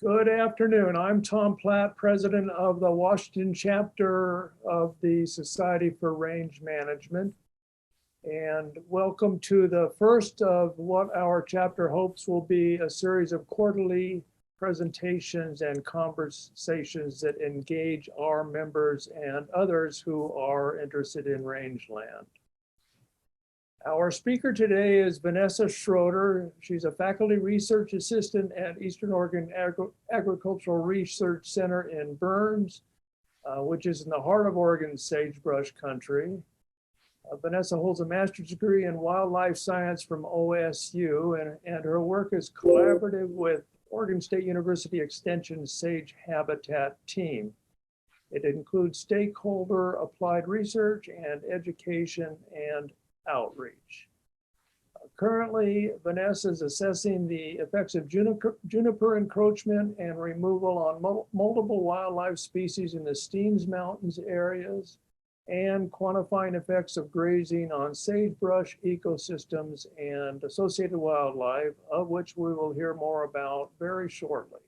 Good afternoon. I'm Tom Platt, president of the Washington chapter of the Society for Range Management. And welcome to the first of what our chapter hopes will be a series of quarterly presentations and conversations that engage our members and others who are interested in rangeland. Our speaker today is Vanessa Schroeder. She's a faculty research assistant at Eastern Oregon Agricultural Research Center in Burns, which is in the heart of Oregon's sagebrush country. Vanessa holds a master's degree in wildlife science from OSU, and her work is collaborative with Oregon State University Extension's Sage Habitat team. It includes stakeholder applied research and education and outreach. Currently, Vanessa is assessing the effects of juniper encroachment and removal on multiple wildlife species in the Steens Mountains areas and quantifying effects of grazing on sagebrush ecosystems and associated wildlife, of which we will hear more about very shortly.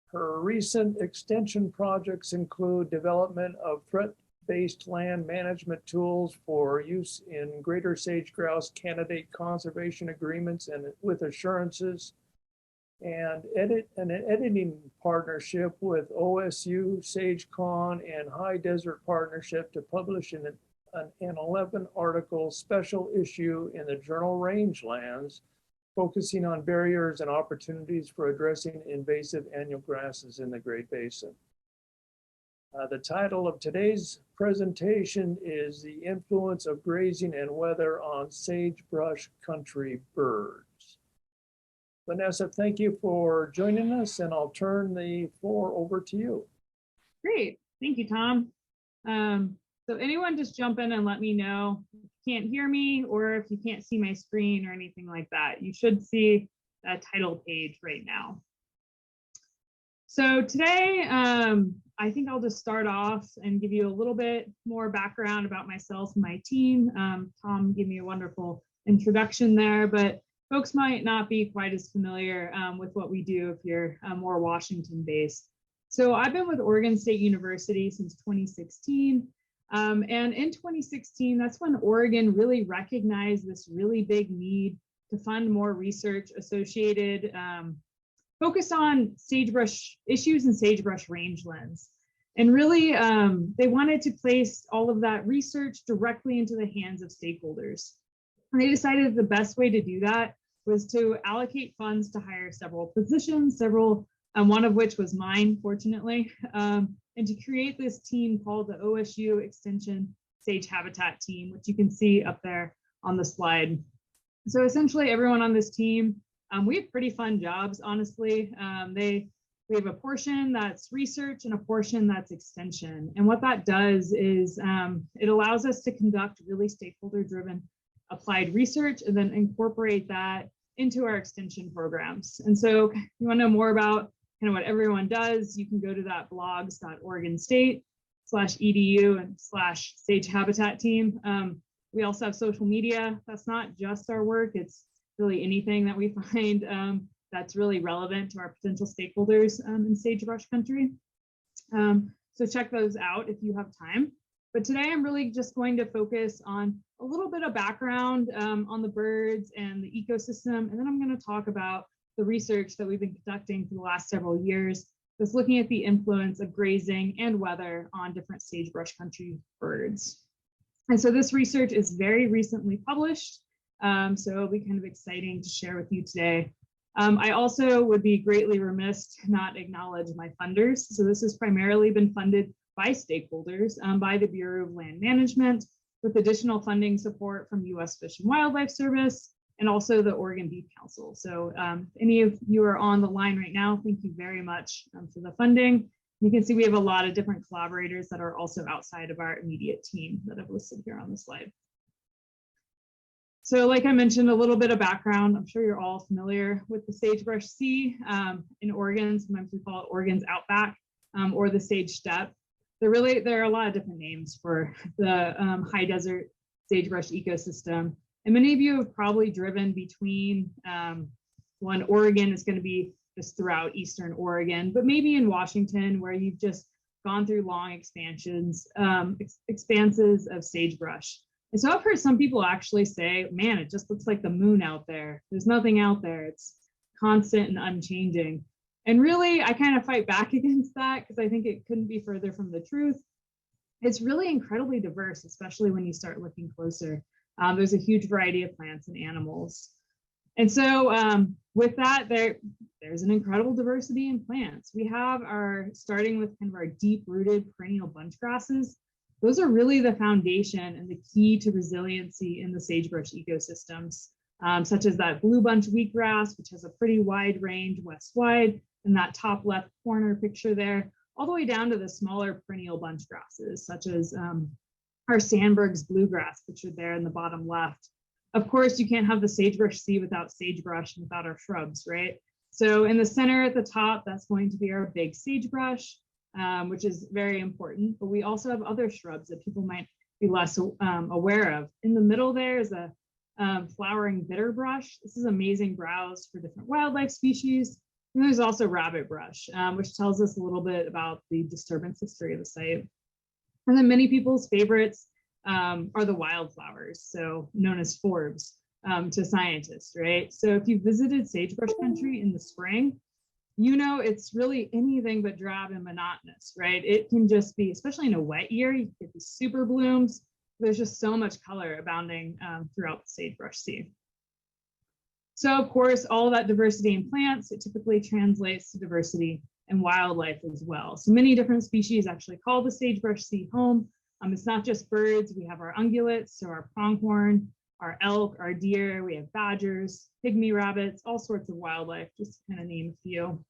Her recent extension projects include development of threat-based land management tools for use in greater sage-grouse candidate conservation agreements and with assurances, and an editing partnership with OSU, SageCon, and High Desert Partnership to publish an 11-article special issue in the journal Rangelands, focusing on barriers and opportunities for addressing invasive annual grasses in the Great Basin. The title of today's presentation is The Influence of Grazing and Weather on Sagebrush Country Birds. Vanessa, thank you for joining us, and I'll turn the floor over to you. Great, thank you, Tom. So anyone just jump in and let me know if you can't hear me or if you can't see my screen or anything like that. You should see a title page right now. So today, I think I'll just start off and give you a little bit more background about myself and my team. Tom gave me a wonderful introduction there, but folks might not be quite as familiar with what we do if you're more Washington-based. So I've been with Oregon State University since 2016. And in 2016, that's when Oregon really recognized this really big need to fund more research associated focus on sagebrush issues and sagebrush rangelands. And really, they wanted to place all of that research directly into the hands of stakeholders. And they decided the best way to do that was to allocate funds to hire several positions, one of which was mine, fortunately, and to create this team called the OSU Extension Sage Habitat Team, which you can see up there on the slide. So essentially everyone on this team, we have pretty fun jobs, honestly. We have a portion that's research and a portion that's extension. And what that does is it allows us to conduct really stakeholder-driven applied research and then incorporate that into our extension programs. And so if you want to know more about kind of what everyone does, you can go to that blogs.oregonstate.edu/Sage Habitat Team. We also have social media. That's not just our work. It's really anything that we find that's really relevant to our potential stakeholders in sagebrush country. So check those out if you have time. But today I'm really just going to focus on a little bit of background on the birds and the ecosystem. And then I'm going to talk about the research that we've been conducting for the last several years that's looking at the influence of grazing and weather on different sagebrush country birds. And so this research is very recently published. So it'll be kind of exciting to share with you today. I also would be greatly remiss to not acknowledge my funders. So this has primarily been funded by stakeholders, by the Bureau of Land Management, with additional funding support from U.S. Fish and Wildlife Service, and also the Oregon Beef Council. So if any of you are on the line right now, thank you very much for the funding. You can see we have a lot of different collaborators that are also outside of our immediate team that I've listed here on the slide. So like I mentioned, a little bit of background. I'm sure you're all familiar with the sagebrush sea in Oregon. Sometimes we call it Oregon's outback or the sage steppe. There are a lot of different names for the high desert sagebrush ecosystem. And many of you have probably driven between Oregon is going to be just throughout Eastern Oregon, but maybe in Washington where you've just gone through long expanses of sagebrush. And so I've heard some people actually say, man, it just looks like the moon out there. There's nothing out there. It's constant and unchanging. And really, I kind of fight back against that because I think it couldn't be further from the truth. It's really incredibly diverse, especially when you start looking closer. There's a huge variety of plants and animals. And so with that, there's an incredible diversity in plants. We have starting with kind of our deep-rooted perennial bunch grasses. Those are really the foundation and the key to resiliency in the sagebrush ecosystems, such as that blue bunch wheatgrass, which has a pretty wide range west-wide, in that top left corner picture there, all the way down to the smaller perennial bunch grasses, such as our Sandberg's bluegrass pictured there in the bottom left. Of course, you can't have the sagebrush sea without sagebrush and without our shrubs, right? So in the center at the top, that's going to be our big sagebrush, which is very important, but we also have other shrubs that people might be less aware of. In the middle there is a flowering bitterbrush. This is amazing browse for different wildlife species. And there's also rabbit brush, which tells us a little bit about the disturbance history of the site. And then many people's favorites are the wildflowers, so known as forbs to scientists, right? So if you visited sagebrush country in the spring, you know it's really anything but drab and monotonous, right? It can just be, especially in a wet year, you get these super blooms. There's just so much color abounding throughout the sagebrush sea. So of course, all of that diversity in plants, it typically translates to diversity in wildlife as well. So many different species actually call the sagebrush sea home. It's not just birds. We have our ungulates, so our pronghorn, our elk, our deer, we have badgers, pygmy rabbits, all sorts of wildlife, just to kind of name a few.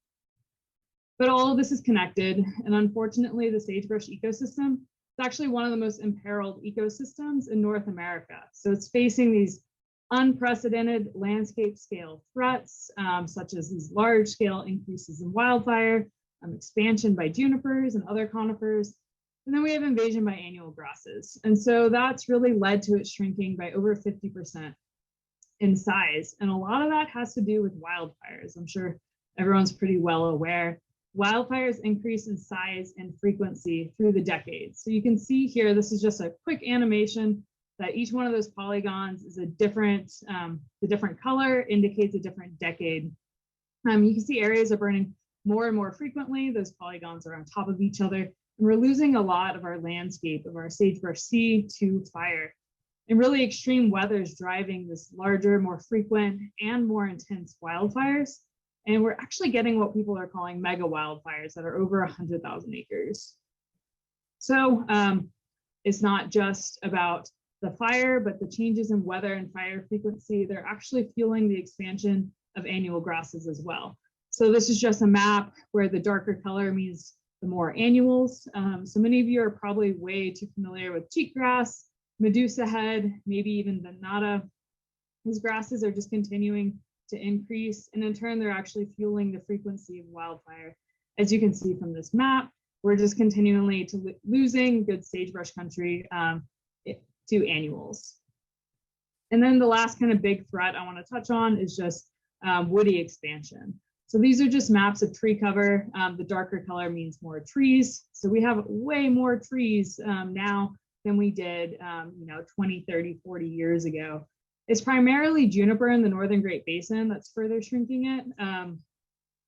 But all of this is connected, and unfortunately, the sagebrush ecosystem is actually one of the most imperiled ecosystems in North America. So it's facing these unprecedented landscape scale threats, such as these large scale increases in wildfire, expansion by junipers and other conifers, and then we have invasion by annual grasses. And so that's really led to it shrinking by over 50% in size. And a lot of that has to do with wildfires. I'm sure everyone's pretty well aware. Wildfires increase in size and frequency through the decades. So you can see here, this is just a quick animation that each one of those polygons is a different, the different color indicates a different decade. You can see areas are burning more and more frequently. Those polygons are on top of each other. And we're losing a lot of our landscape, of our sagebrush sea to fire. And really extreme weather is driving this larger, more frequent, and more intense wildfires. And we're actually getting what people are calling mega wildfires that are over 100,000 acres. So it's not just about the fire, but the changes in weather and fire frequency, they're actually fueling the expansion of annual grasses as well. So this is just a map where the darker color means the more annuals. So many of you are probably way too familiar with cheatgrass, Medusa head, maybe even Venata. These grasses are just continuing to increase, and in turn, they're actually fueling the frequency of wildfire. As you can see from this map, we're just continually losing good sagebrush country to annuals. And then the last kind of big threat I want to touch on is just woody expansion. So these are just maps of tree cover. The darker color means more trees. So we have way more trees now than we did 20, 30, 40 years ago. It's primarily juniper in the Northern Great Basin that's further shrinking it.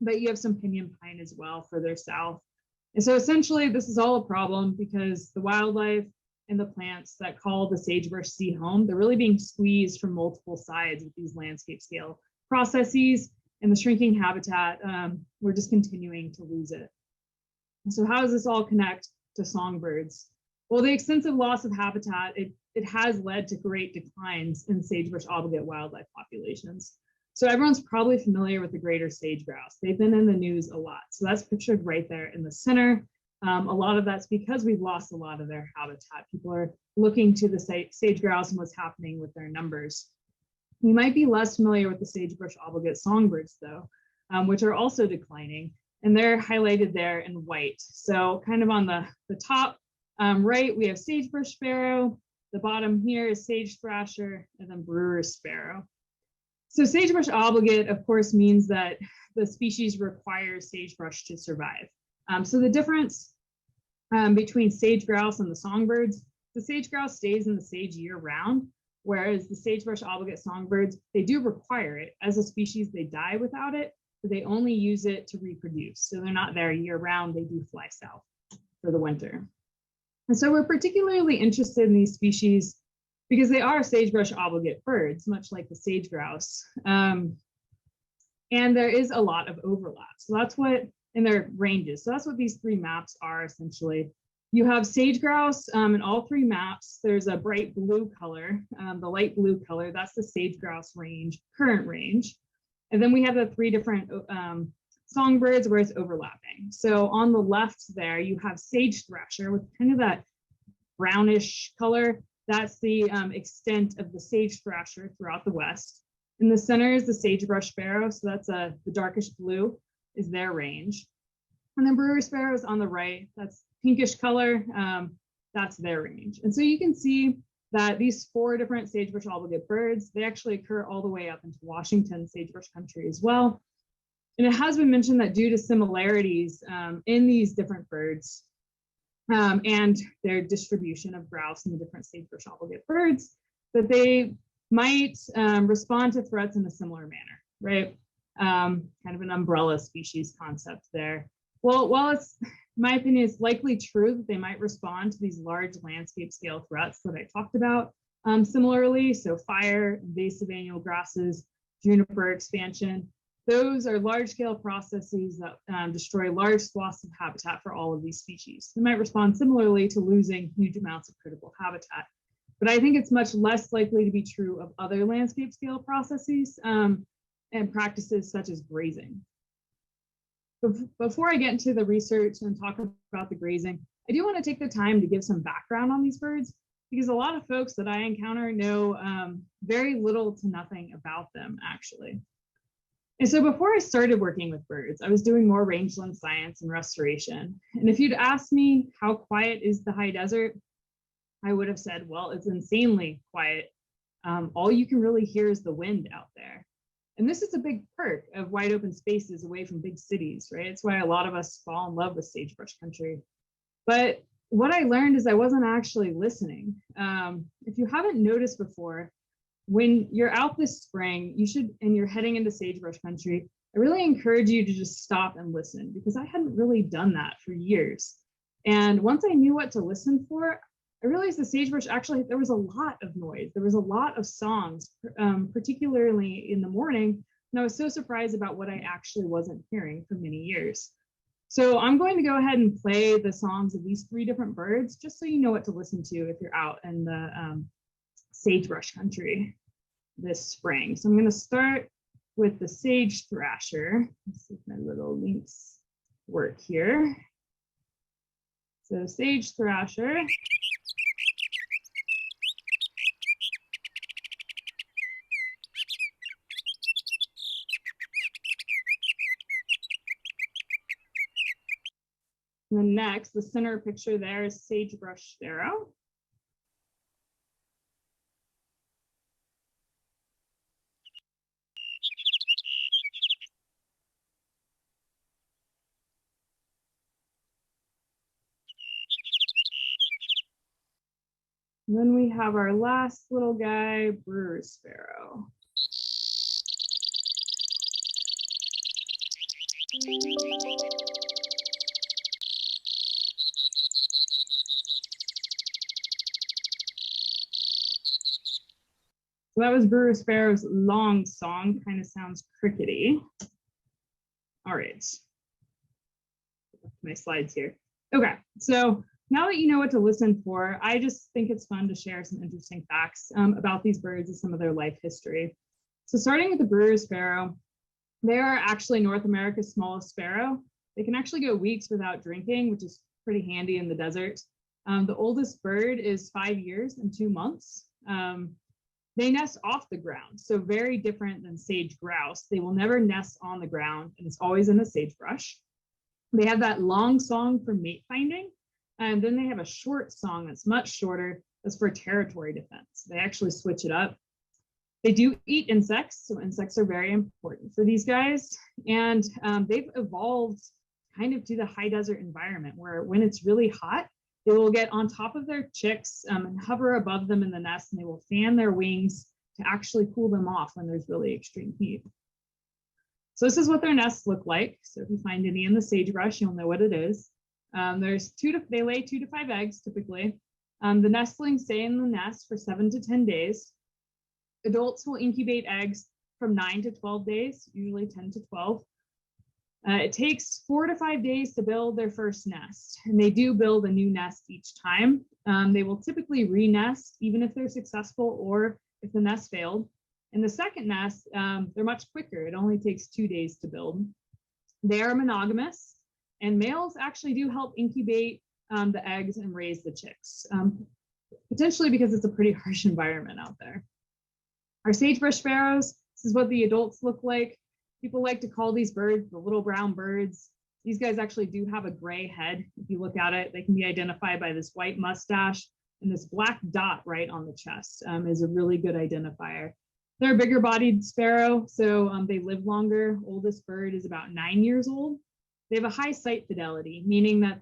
But you have some pinyon pine as well further south. And so essentially this is all a problem because the wildlife and the plants that call the sagebrush sea home, they're really being squeezed from multiple sides with these landscape scale processes, and the shrinking habitat, we're just continuing to lose it. So how does this all connect to songbirds? Well, the extensive loss of habitat, it has led to great declines in sagebrush obligate wildlife populations. So everyone's probably familiar with the greater sage-grouse. They've been in the news a lot. So that's pictured right there in the center. A lot of that's because we've lost a lot of their habitat. People are looking to the sage-grouse and what's happening with their numbers. You might be less familiar with the sagebrush obligate songbirds though, which are also declining, and they're highlighted there in white. So kind of on the top right, we have sagebrush sparrow. The bottom here is sage thrasher, and then brewer's sparrow. So sagebrush obligate, of course, means that the species requires sagebrush to survive. So the difference between sage-grouse and the songbirds, the sage-grouse stays in the sage year-round, whereas the sagebrush obligate songbirds, they do require it. As a species, they die without it, but they only use it to reproduce. So they're not there year-round, they do fly south for the winter. And so we're particularly interested in these species because they are sagebrush obligate birds, much like the sage-grouse. And there is a lot of overlap. So that's what, in their ranges. So that's what these three maps are essentially. You have sage-grouse in all three maps. There's a bright blue color, the light blue color, that's the sage-grouse range, current range. And then we have the three different songbirds where it's overlapping. So on the left there, you have sage thrasher with kind of that brownish color. That's the extent of the sage thrasher throughout the West. In the center is the sagebrush sparrow. So that's the darkish blue is their range. And then brewer sparrows on the right, that's pinkish color, that's their range. And so you can see that these four different sagebrush obligate birds, they actually occur all the way up into Washington sagebrush country as well. And it has been mentioned that due to similarities in these different birds and their distribution of grouse and the different sagebrush obligate birds, that they might respond to threats in a similar manner, right? Kind of an umbrella species concept there. Well, while it's, in my opinion, it's likely true that they might respond to these large landscape scale threats that I talked about similarly. So fire, invasive annual grasses, juniper expansion, those are large scale processes that destroy large swaths of habitat for all of these species. They might respond similarly to losing huge amounts of critical habitat. But I think it's much less likely to be true of other landscape scale processes and practices such as grazing. Before I get into the research and talk about the grazing, I do want to take the time to give some background on these birds because a lot of folks that I encounter know very little to nothing about them actually. And so before I started working with birds, I was doing more rangeland science and restoration. And if you'd asked me how quiet is the high desert, I would have said, well, it's insanely quiet. All you can really hear is the wind out there. And this is a big perk of wide open spaces away from big cities, right? It's why a lot of us fall in love with sagebrush country. But what I learned is I wasn't actually listening. If you haven't noticed before, when you're out this spring, you should, and you're heading into sagebrush country, I really encourage you to just stop and listen because I hadn't really done that for years. And once I knew what to listen for, I realized the sagebrush actually, there was a lot of noise. There was a lot of songs, particularly in the morning. And I was so surprised about what I actually wasn't hearing for many years. So I'm going to go ahead and play the songs of these three different birds, just so you know what to listen to if you're out in the sagebrush country this spring. So I'm going to start with the sage thrasher. Let's see if my little links work here. So sage thrasher. And then next, the center picture there is Sagebrush Sparrow. And then we have our last little guy, Brewer Sparrow. So that was Brewer Sparrow's long song, kind of sounds crickety. All right, my slides here. Okay, so now that you know what to listen for, I just think it's fun to share some interesting facts about these birds and some of their life history. So starting with the Brewer Sparrow, they are actually North America's smallest sparrow. They can actually go weeks without drinking, which is pretty handy in the desert. The oldest bird is 5 years and 2 months. They nest off the ground, so very different than sage-grouse. They will never nest on the ground, and it's always in the sagebrush. They have that long song for mate finding, and then they have a short song that's much shorter, that's for territory defense. They actually switch it up. They do eat insects, so insects are very important for these guys. And they've evolved kind of to the high desert environment where when it's really hot, they will get on top of their chicks and hover above them in the nest, and they will fan their wings to actually cool them off when there's really extreme heat. So this is what their nests look like. So if you find any in the sagebrush, you'll know what it is. They lay 2 to 5 eggs typically. The nestlings stay in the nest for 7 to 10 days. Adults will incubate eggs from 9 to 12 days, usually 10 to 12. It takes 4 to 5 days to build their first nest, and they do build a new nest each time. They will typically re-nest even if they're successful or if the nest failed. In the second nest, they're much quicker. It only takes 2 days to build. They are monogamous, and males actually do help incubate the eggs and raise the chicks, potentially because it's a pretty harsh environment out there. Our sagebrush sparrows, this is what the adults look like. People like to call these birds the little brown birds. These guys actually do have a gray head. If you look at it, they can be identified by this white mustache, and this black dot right on the chest is a really good identifier. They're a bigger bodied sparrow, so they live longer. Oldest bird is about 9 years old. They have a high site fidelity, meaning that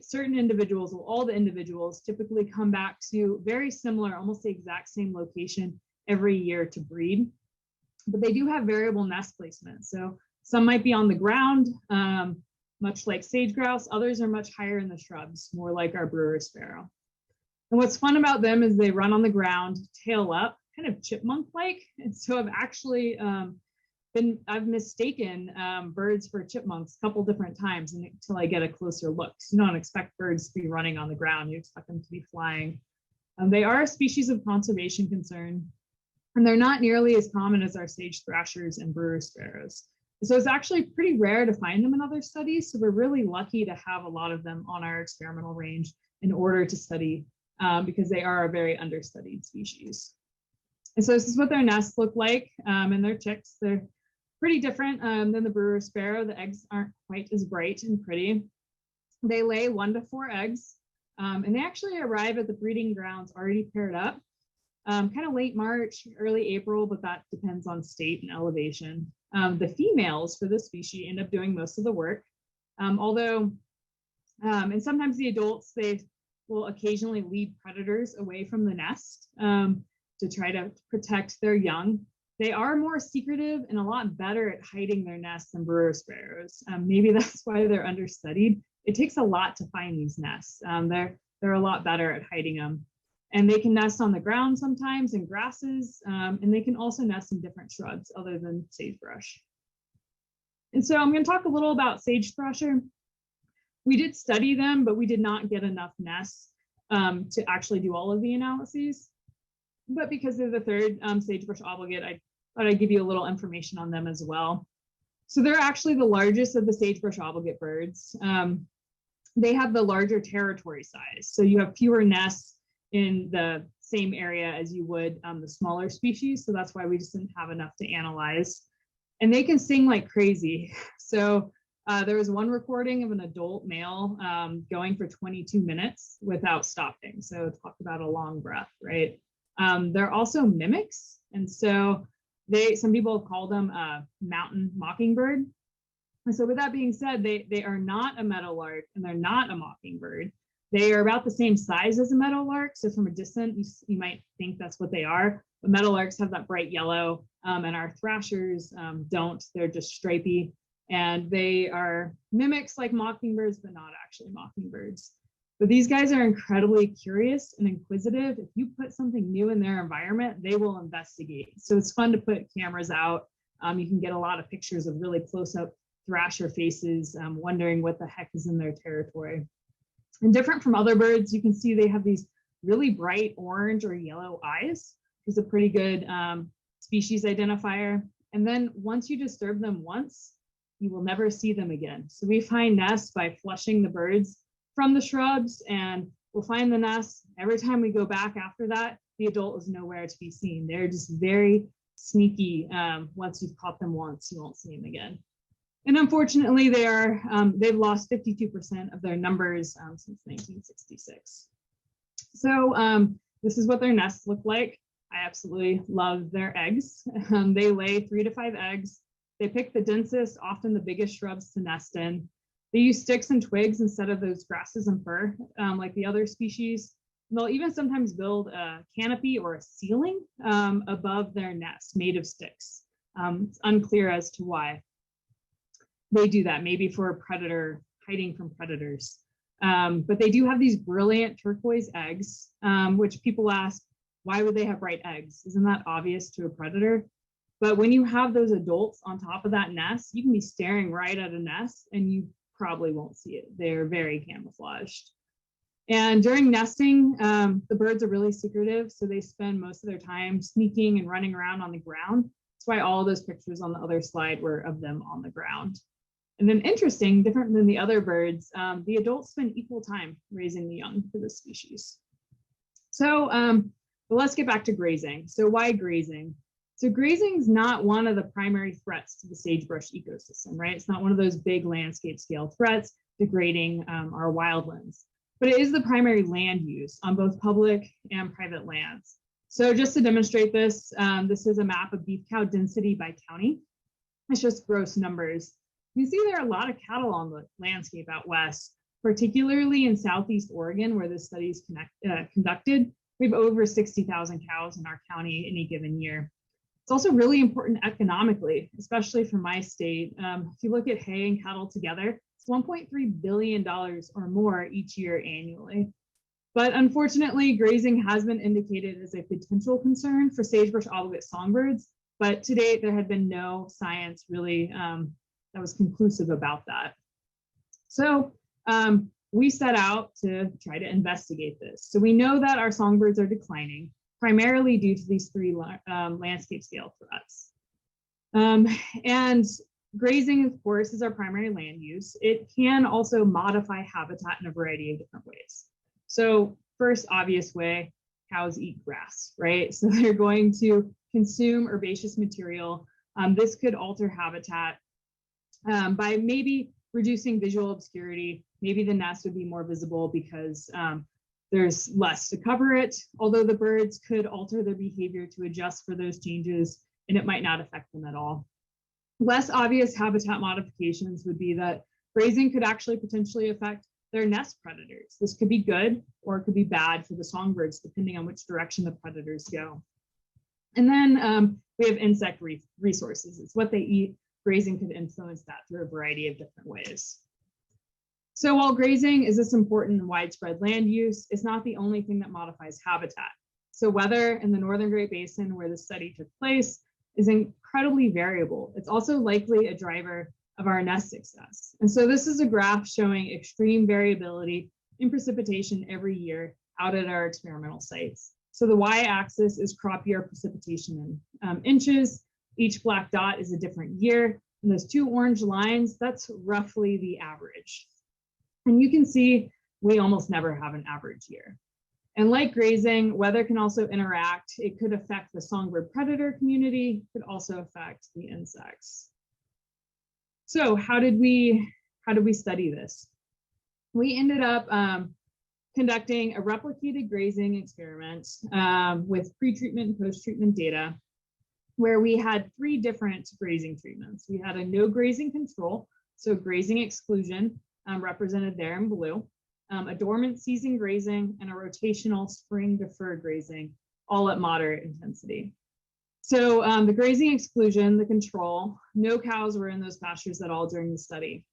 certain individuals, well, all the individuals typically come back to very similar, almost the exact same location every year to breed. But they do have variable nest placement. So some might be on the ground, much like sage-grouse. Others are much higher in the shrubs, more like our brewer sparrow. And what's fun about them is they run on the ground, tail up, kind of chipmunk-like. And so I've actually I've mistaken birds for chipmunks a couple different times until I get a closer look. So you don't expect birds to be running on the ground. You expect them to be flying. They are a species of conservation concern, and they're not nearly as common as our sage thrashers and brewer sparrows. So it's actually pretty rare to find them in other studies. So we're really lucky to have a lot of them on our experimental range in order to study because they are a very understudied species. And so this is what their nests look like and their chicks. They're pretty different than the brewer sparrow. The eggs aren't quite as bright and pretty. They lay 1 to 4 eggs, and they actually arrive at the breeding grounds already paired up, kind of late March, early April, but that depends on state and elevation. The females for this species end up doing most of the work, and sometimes the adults, they will occasionally lead predators away from the nest to try to protect their young. They are more secretive and a lot better at hiding their nests than brewer sparrows. Maybe that's why they're understudied. It takes a lot to find these nests. They're a lot better at hiding them. And they can nest on the ground sometimes in grasses, and they can also nest in different shrubs other than sagebrush. And so I'm going to talk a little about sage thrasher. We did study them, but we did not get enough nests to actually do all of the analyses. But because they're the third Sagebrush-Obligate, I thought I'd give you a little information on them as well. So they're actually the largest of the Sagebrush-Obligate birds. They have the larger territory size. So you have fewer nests in the same area as you would the smaller species. So that's why we just didn't have enough to analyze. And they can sing like crazy. So there was one recording of an adult male going for 22 minutes without stopping. So talk about a long breath, right? They're also mimics. And so some people call them a mountain mockingbird. And so with that being said, they are not a meadowlark and they're not a mockingbird. They are about the same size as a meadowlark. So from a distance, you might think that's what they are. But meadowlarks have that bright yellow and our thrashers don't. They're just stripy. And they are mimics like mockingbirds, but not actually mockingbirds. But these guys are incredibly curious and inquisitive. If you put something new in their environment, they will investigate. So it's fun to put cameras out. You can get a lot of pictures of really close-up thrasher faces, wondering what the heck is in their territory. And different from other birds, you can see they have these really bright orange or yellow eyes, which is a pretty good species identifier. And then once you disturb them once, you will never see them again. So we find nests by flushing the birds from the shrubs, and we'll find the nest. Every time we go back after that, the adult is nowhere to be seen. They're just very sneaky. Once you've caught them once, you won't see them again. And unfortunately, they've lost 52% of their numbers since 1966. So this is what their nests look like. I absolutely love their eggs. They lay 3 to 5 eggs. They pick the densest, often the biggest shrubs to nest in. They use sticks and twigs instead of those grasses and fir, like the other species. And they'll even sometimes build a canopy or a ceiling above their nest made of sticks. It's unclear as to why they do that, maybe for a predator, hiding from predators. But they do have these brilliant turquoise eggs, which people ask, why would they have bright eggs? Isn't that obvious to a predator? But when you have those adults on top of that nest, you can be staring right at a nest and you probably won't see it. They're very camouflaged. And during nesting, the birds are really secretive, so they spend most of their time sneaking and running around on the ground. That's why all of those pictures on the other slide were of them on the ground. And then interesting, different than the other birds, the adults spend equal time raising the young for this species. So but let's get back to grazing. So why grazing? So grazing is not one of the primary threats to the sagebrush ecosystem, right? It's not one of those big landscape scale threats degrading our wildlands, but it is the primary land use on both public and private lands. So just to demonstrate this, this is a map of beef cow density by county. It's just gross numbers. You see there are a lot of cattle on the landscape out west, particularly in Southeast Oregon, where this study is conducted. We have over 60,000 cows in our county any given year. It's also really important economically, especially for my state. If you look at hay and cattle together, it's $1.3 billion or more each year annually. But unfortunately, grazing has been indicated as a potential concern for sagebrush-obligate songbirds, but to date, there had been no science really that was conclusive about that. So we set out to try to investigate this. So we know that our songbirds are declining, primarily due to these 3 landscape scale threats. And grazing, of course, is our primary land use. It can also modify habitat in a variety of different ways. So first obvious way, cows eat grass, right? So they're going to consume herbaceous material. This could alter habitat by maybe reducing visual obscurity. Maybe the nest would be more visible because there's less to cover it, although the birds could alter their behavior to adjust for those changes, and it might not affect them at all. Less obvious habitat modifications would be that grazing could actually potentially affect their nest predators. This could be good or it could be bad for the songbirds, depending on which direction the predators go. And then we have insect resources. It's what they eat. Grazing could influence that through a variety of different ways. So while grazing is this important and widespread land use, it's not the only thing that modifies habitat. So weather in the Northern Great Basin, where the study took place, is incredibly variable. It's also likely a driver of our nest success. And so this is a graph showing extreme variability in precipitation every year out at our experimental sites. So the y-axis is crop year precipitation in inches. Each black dot is a different year. And those 2 orange lines, that's roughly the average. And you can see we almost never have an average year. And like grazing, weather can also interact. It could affect the songbird predator community, could also affect the insects. So how did we study this? We ended up conducting a replicated grazing experiment with pre-treatment and post-treatment data, where we had 3 different grazing treatments. We had a no grazing control, so grazing exclusion, represented there in blue, a dormant season grazing, and a rotational spring deferred grazing, all at moderate intensity. So the grazing exclusion, the control, no cows were in those pastures at all during the study.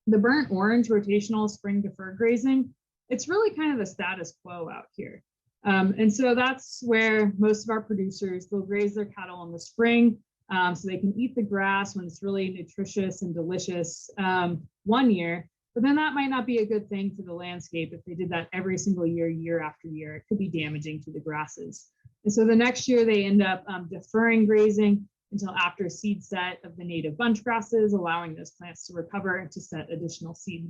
The burnt orange rotational spring deferred grazing, it's really kind of the status quo out here. And so that's where most of our producers, they'll graze their cattle in the spring so they can eat the grass when it's really nutritious and delicious 1 year. But then that might not be a good thing for the landscape if they did that every single year, year after year. It could be damaging to the grasses. And so the next year they end up deferring grazing until after seed set of the native bunch grasses, allowing those plants to recover and to set additional seed.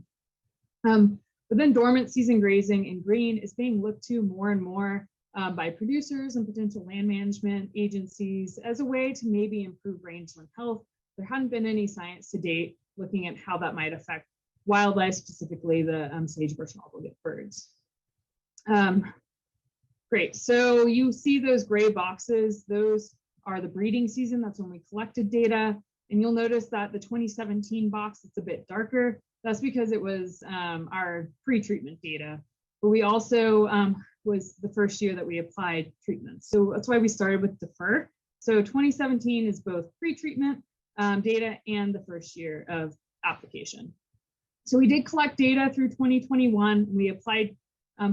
But then dormant season grazing in green is being looked to more and more by producers and potential land management agencies as a way to maybe improve rangeland health. There hadn't been any science to date looking at how that might affect wildlife, specifically the sagebrush-obligate birds. Great. So you see those gray boxes, those are the breeding season. That's when we collected data. And you'll notice that the 2017 box, it's a bit darker. That's because it was our pre-treatment data. But we also was the first year that we applied treatments. So that's why we started with defer. So 2017 is both pre-treatment data and the first year of application. So we did collect data through 2021. We applied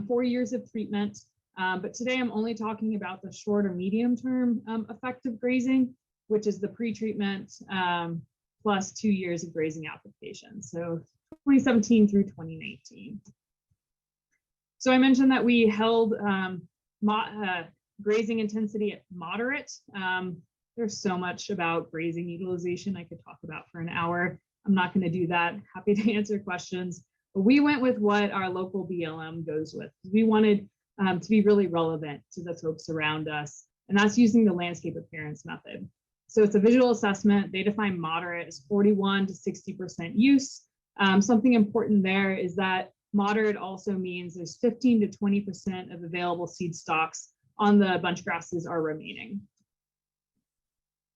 4 years of treatment. But today I'm only talking about the short or medium term effect of grazing, which is the pre-treatment plus 2 years of grazing application. So 2017 through 2019. So I mentioned that we held grazing intensity at moderate. There's so much about grazing utilization I could talk about for an hour. I'm not going to do that. Happy to answer questions. But we went with what our local BLM goes with. We wanted to be really relevant to the folks around us, and that's using the landscape appearance method. So it's a visual assessment. They define moderate as 41 to 60% use. Something important there is that moderate also means there's 15 to 20% of available seed stocks on the bunch grasses are remaining.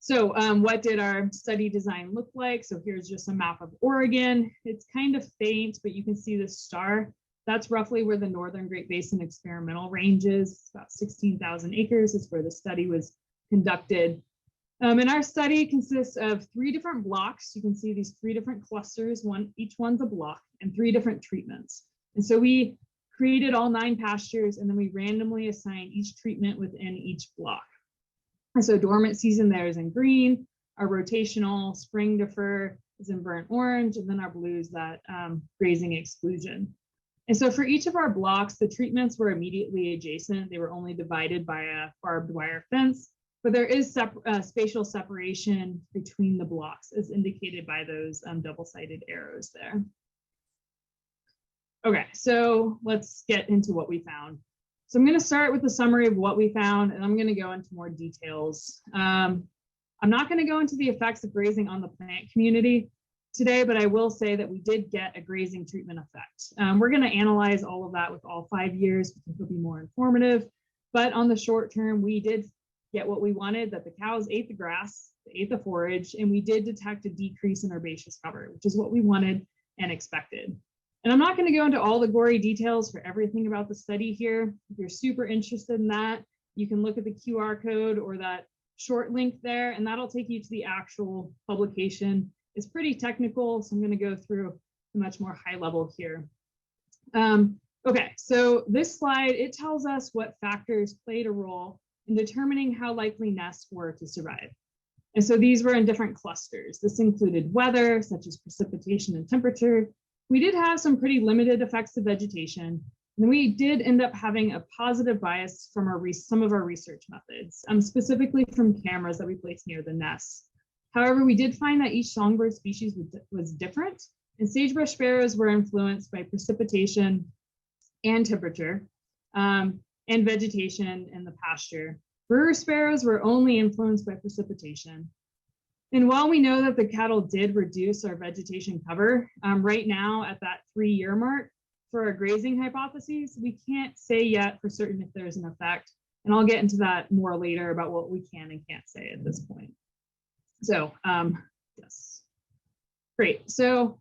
So what did our study design look like? So here's just a map of Oregon. It's kind of faint, but you can see the star. That's roughly where the Northern Great Basin experimental range is. It's about 16,000 acres. It's where the study was conducted. And our study consists of 3 different blocks. You can see these 3 different clusters, each one's a block, and 3 different treatments. And so we created all 9 pastures, and then we randomly assigned each treatment within each block. And so dormant season there is in green, our rotational spring defer is in burnt orange, and then our blue is that grazing exclusion. And so for each of our blocks, the treatments were immediately adjacent. They were only divided by a barbed wire fence, but there is spatial separation between the blocks as indicated by those double-sided arrows there. Okay, so let's get into what we found. So I'm going to start with the summary of what we found, and I'm going to go into more details. I'm not going to go into the effects of grazing on the plant community today, but I will say that we did get a grazing treatment effect. We're going to analyze all of that with all 5 years because it'll be more informative. But on the short term, we did get what we wanted, that the cows ate the grass, they ate the forage, and we did detect a decrease in herbaceous cover, which is what we wanted and expected. And I'm not going to go into all the gory details for everything about the study here. If you're super interested in that, you can look at the QR code or that short link there, and that'll take you to the actual publication. It's pretty technical, so I'm going to go through a much more high level here. Okay, so this slide, it tells us what factors played a role in determining how likely nests were to survive. And so these were in different clusters. This included weather, such as precipitation and temperature. We did have some pretty limited effects of vegetation, and we did end up having a positive bias from some of our research methods, specifically from cameras that we placed near the nests. However, we did find that each songbird species was different, and sagebrush sparrows were influenced by precipitation and temperature and vegetation in the pasture. Brewer sparrows were only influenced by precipitation. And while we know that the cattle did reduce our vegetation cover, right now at that 3-year mark for our grazing hypotheses, we can't say yet for certain if there's an effect. And I'll get into that more later about what we can and can't say at this point. So, yes. Great. So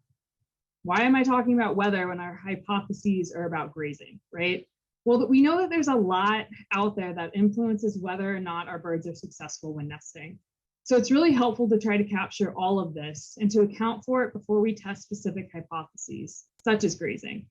why am I talking about weather when our hypotheses are about grazing, right? Well, we know that there's a lot out there that influences whether or not our birds are successful when nesting. So it's really helpful to try to capture all of this and to account for it before we test specific hypotheses, such as grazing.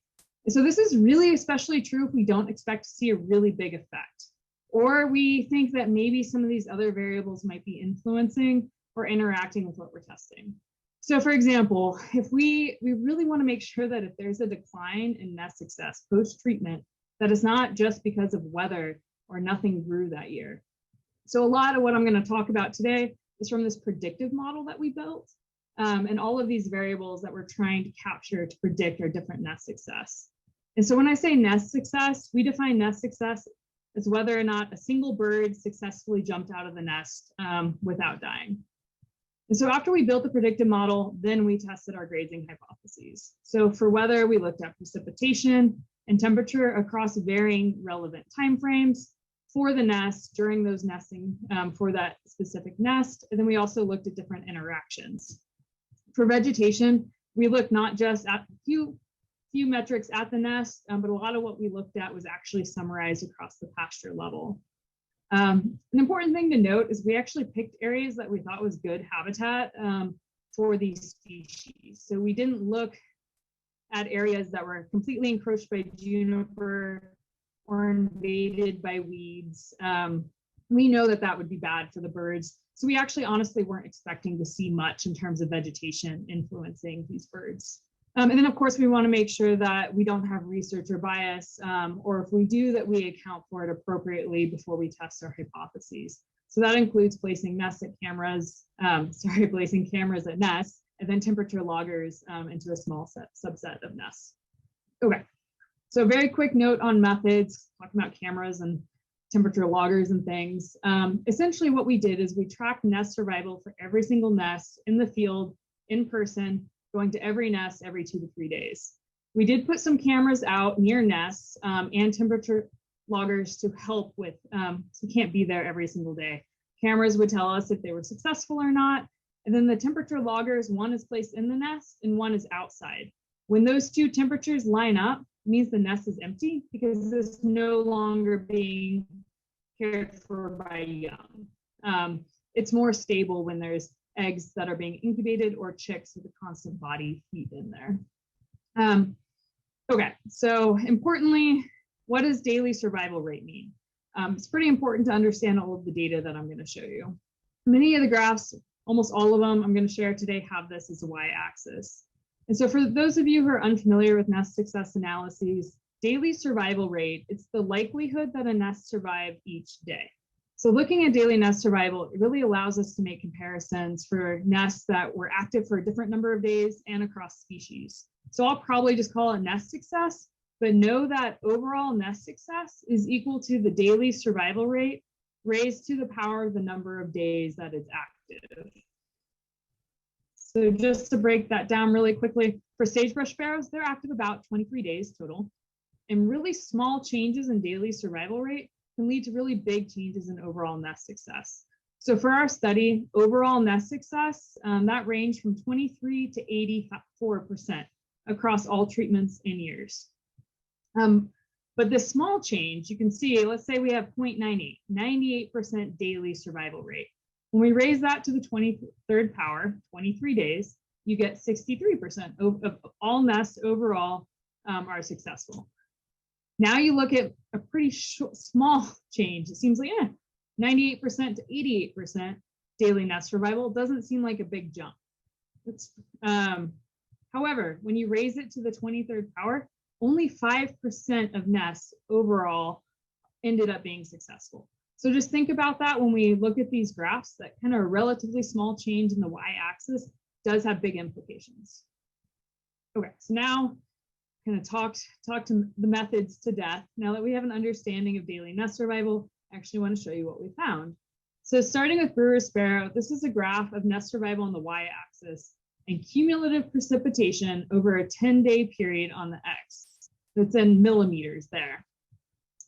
And so this is really especially true if we don't expect to see a really big effect, or we think that maybe some of these other variables might be influencing or interacting with what we're testing. So for example, if we really want to make sure that if there's a decline in nest success post-treatment, that is not just because of weather or nothing grew that year. So a lot of what I'm going to talk about today is from this predictive model that we built, and all of these variables that we're trying to capture to predict our different nest success. And so when I say nest success, we define nest success as whether or not a single bird successfully jumped out of the nest without dying. And so after we built the predictive model, then we tested our grazing hypotheses. So for weather, we looked at precipitation and temperature across varying relevant timeframes. for the nest during those nesting for that specific nest. And then we also looked at different interactions. For vegetation, we looked not just at a few metrics at the nest, but a lot of what we looked at was actually summarized across the pasture level. An important thing to note is we actually picked areas that we thought was good habitat for these species. So we didn't look at areas that were completely encroached by juniper or invaded by weeds. We know that that would be bad for the birds. So we actually honestly weren't expecting to see much in terms of vegetation influencing these birds. And then of course, we want to make sure that we don't have research or bias, or if we do, that we account for it appropriately before we test our hypotheses. So that includes placing cameras at nests, and then temperature loggers into a small subset of nests. Okay, so very quick note on methods, talking about cameras and temperature loggers and things. Essentially what we did is we tracked nest survival for every single nest in the field, in person, going to every nest every 2 to 3 days. We did put some cameras out near nests and temperature loggers to help with, so we can't be there every single day. Cameras would tell us if they were successful or not. And then the temperature loggers, one is placed in the nest and one is outside. When those two temperatures line up, it means the nest is empty because it's no longer being cared for by young. It's more stable when there's eggs that are being incubated or chicks with a constant body heat in there. Okay, so importantly, what does daily survival rate mean? It's pretty important to understand all of the data that I'm going to show you. Many of the graphs, almost all of them I'm going to share today, have this as a y-axis. And so for those of you who are unfamiliar with nest success analyses, daily survival rate, it's the likelihood that a nest survived each day. So looking at daily nest survival, it really allows us to make comparisons for nests that were active for a different number of days and across species. So I'll probably just call it nest success, but know that overall nest success is equal to the daily survival rate raised to the power of the number of days that it's active. So just to break that down really quickly, for sagebrush sparrows, they're active about 23 days total. And really small changes in daily survival rate can lead to really big changes in overall nest success. So for our study, overall nest success, that ranged from 23 to 84% across all treatments and years. But this small change, you can see, let's say we have 0.98, 98% daily survival rate. When we raise that to the 23rd power, 23 days, you get 63% of all nests overall are successful. Now you look at a pretty small change. It seems like 98% to 88% daily nest survival doesn't seem like a big jump. However, when you raise it to the 23rd power, only 5% of nests overall ended up being successful. So just think about that when we look at these graphs, that kind of relatively small change in the y-axis does have big implications. Okay, so now kind of talked to the methods to death. Now that we have an understanding of daily nest survival, I actually want to show you what we found. So starting with brewer's sparrow, this is a graph of nest survival on the y-axis and cumulative precipitation over a 10-day period on the x. That's in millimeters there.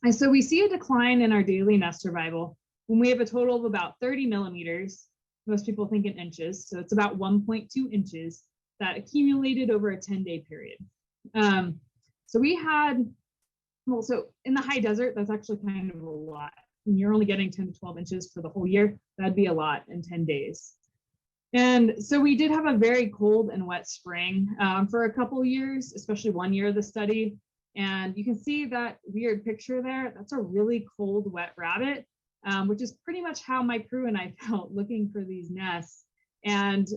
And so we see a decline in our daily nest survival when we have a total of about 30 millimeters. Most people think in inches, so it's about 1.2 inches that accumulated over a 10-day period. So we had, well, so in the high desert, that's actually kind of a lot. When you're only getting 10 to 12 inches for the whole year, that'd be a lot in 10 days. And so we did have a very cold and wet spring for a couple years, especially one year of the study. And you can see that weird picture there. That's a really cold, wet rabbit, which is pretty much how my crew and I felt looking for these nests. And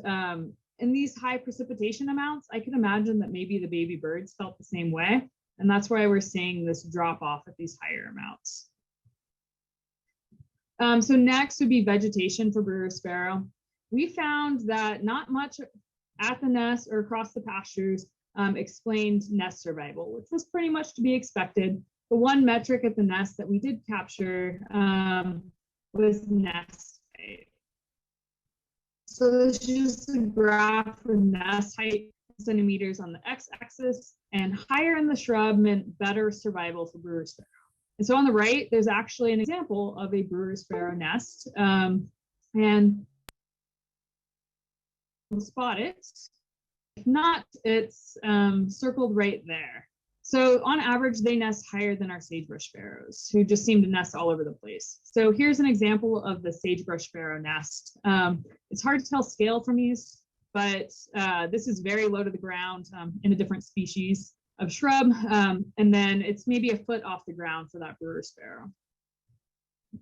in these high precipitation amounts, I can imagine that maybe the baby birds felt the same way. And that's why we're seeing this drop off at these higher amounts. So next would be vegetation for brewer sparrow. We found that not much at the nest or across the pastures explained nest survival, which was pretty much to be expected. The one metric at the nest that we did capture was nest height. So this is a graph for nest height centimeters on the x-axis, and higher in the shrub meant better survival for brewer sparrow. And so on the right, there's actually an example of a brewer sparrow nest. And we'll spot it. If not, it's circled right there. So on average, they nest higher than our sagebrush sparrows, who just seem to nest all over the place. So here's an example of the sagebrush sparrow nest. It's hard to tell scale from these, but this is very low to the ground in a different species of shrub. And then it's maybe a foot off the ground for that brewer sparrow.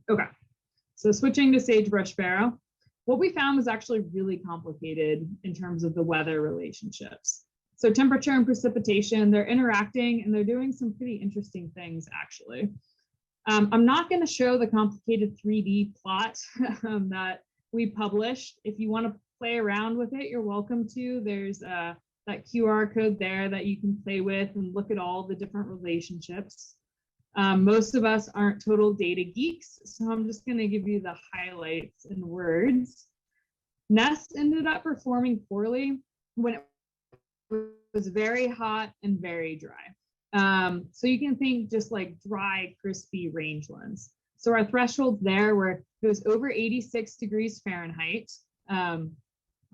Okay, so switching to sagebrush sparrow, what we found was actually really complicated in terms of the weather relationships. So temperature and precipitation, they're interacting and they're doing some pretty interesting things actually. I'm not going to show the complicated 3D plot that we published. If you want to play around with it, you're welcome to. There's that QR code there that you can play with and look at all the different relationships. Most of us aren't total data geeks, so I'm just going to give you the highlights in words. Nests ended up performing poorly when it was very hot and very dry. So you can think just like dry, crispy rangelands. So our thresholds there were, it was over 86 degrees Fahrenheit on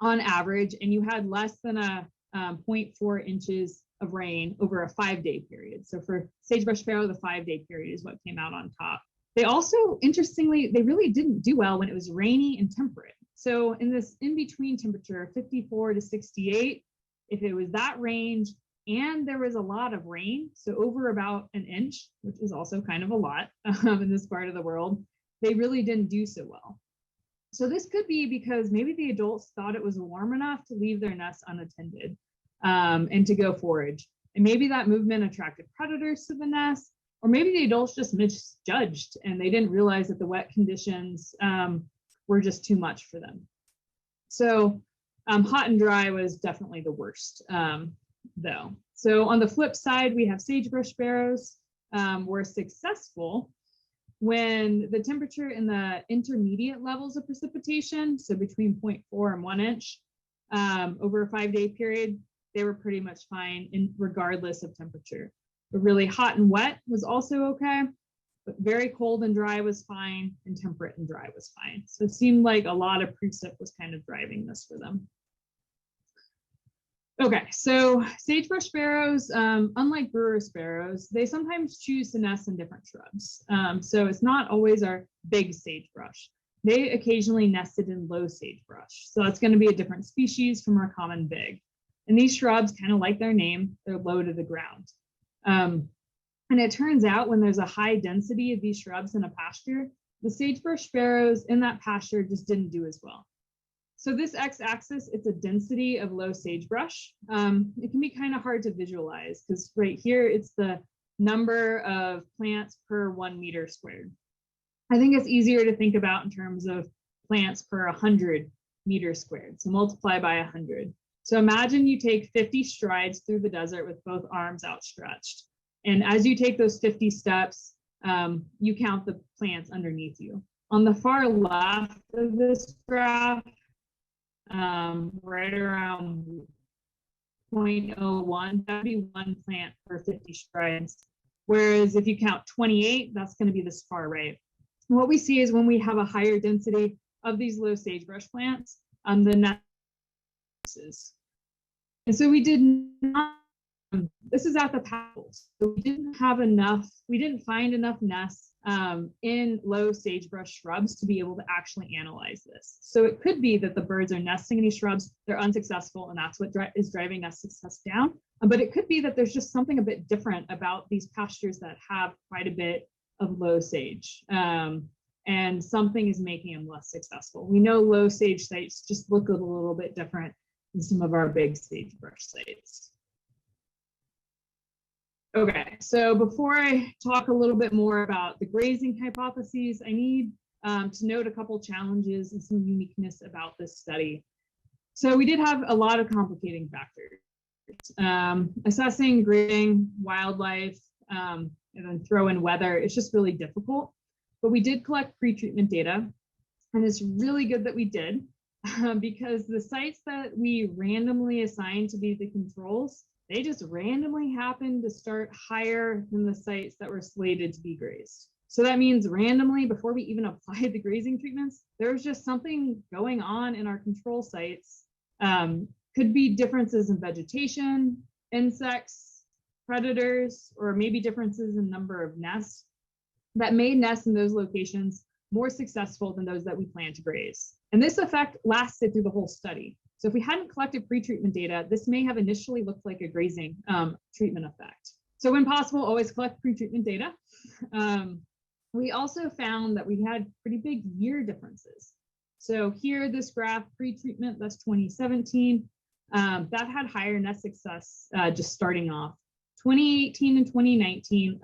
average, and you had less than a 0.4 inches of rain over a 5-day period. So for sagebrush sparrow, the 5-day period is what came out on top. They also, interestingly, they really didn't do well when it was rainy and temperate. So in this in-between temperature, 54 to 68, if it was that range and there was a lot of rain, so over about an inch, which is also kind of a lot in this part of the world, they really didn't do so well. So this could be because maybe the adults thought it was warm enough to leave their nests unattended and to go forage. And maybe that movement attracted predators to the nest, or maybe the adults just misjudged and they didn't realize that the wet conditions were just too much for them. So hot and dry was definitely the worst, though. So on the flip side, we have sagebrush sparrows were successful when the temperature in the intermediate levels of precipitation, so between 0.4 and 1 inch over a 5-day period, they were pretty much fine regardless of temperature. But really hot and wet was also okay, but very cold and dry was fine, and temperate and dry was fine. So it seemed like a lot of precip was kind of driving this for them. Okay, so sagebrush sparrows, unlike brewer sparrows, they sometimes choose to nest in different shrubs. So it's not always our big sagebrush. They occasionally nested in low sagebrush. So that's going to be a different species from our common big. And these shrubs, kind of like their name, they're low to the ground. And it turns out when there's a high density of these shrubs in a pasture, the sagebrush sparrows in that pasture just didn't do as well. So this x-axis, it's a density of low sagebrush. It can be kind of hard to visualize because right here, it's the number of plants per 1 meter squared. I think it's easier to think about in terms of plants per 100 meters squared. So multiply by 100. So imagine you take 50 strides through the desert with both arms outstretched. And as you take those 50 steps, you count the plants underneath you. On the far left of this graph, right around 0.01, that'd be 1 plant per 50 strides. Whereas if you count 28, that's going to be this far right. And what we see is when we have a higher density of these low sagebrush plants, the nest is. And so we did not, this is at the pastures. So we didn't have enough, we didn't find enough nests in low sagebrush shrubs to be able to actually analyze this. So it could be that the birds are nesting in these shrubs, they're unsuccessful, and that's what is driving nest success down. But it could be that there's just something a bit different about these pastures that have quite a bit of low sage, and something is making them less successful. We know low sage sites just look a little bit different than some of our big sagebrush sites. Okay, so before I talk a little bit more about the grazing hypotheses, I need to note a couple challenges and some uniqueness about this study. So we did have a lot of complicating factors. Assessing grazing, wildlife, and then throw in weather, it's just really difficult. But we did collect pre-treatment data, and it's really good that we did because the sites that we randomly assigned to be the controls they just randomly happened to start higher than the sites that were slated to be grazed. So that means randomly, before we even applied the grazing treatments, there was just something going on in our control sites. Could be differences in vegetation, insects, predators, or maybe differences in number of nests that made nests in those locations more successful than those that we plan to graze. And this effect lasted through the whole study. So if we hadn't collected pre-treatment data, this may have initially looked like a grazing treatment effect. So when possible, always collect pre-treatment data. We also found that we had pretty big year differences. So here, this graph, pre-treatment, that's 2017, that had higher nest success just starting off. 2018 and 2019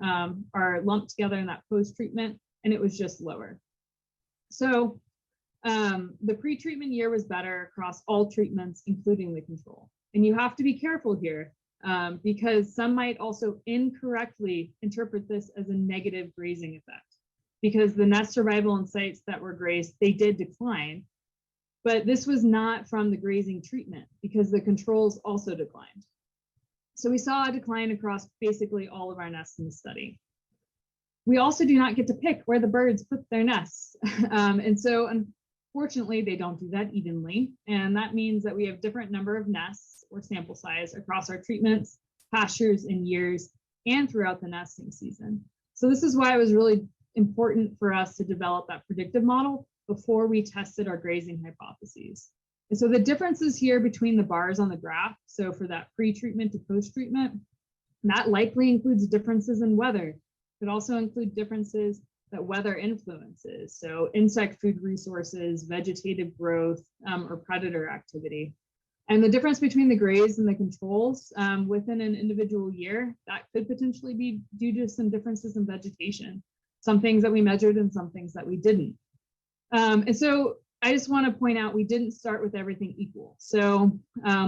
are lumped together in that post-treatment, and it was just lower. So the pre-treatment year was better across all treatments, including the control. And you have to be careful here because some might also incorrectly interpret this as a negative grazing effect, because the nest survival in sites that were grazed, they did decline. But this was not from the grazing treatment because the controls also declined. So we saw a decline across basically all of our nests in the study. We also do not get to pick where the birds put their nests. And so unfortunately, they don't do that evenly. And that means that we have different number of nests or sample size across our treatments, pastures, and years, and throughout the nesting season. So this is why it was really important for us to develop that predictive model before we tested our grazing hypotheses. And so the differences here between the bars on the graph, so for that pre-treatment to post-treatment, that likely includes differences in weather. Could also include differences that weather influences, so insect food resources, vegetative growth, or predator activity. And the difference between the grazed and the controls within an individual year, that could potentially be due to some differences in vegetation, some things that we measured and some things that we didn't. And so I just want to point out, we didn't start with everything equal. So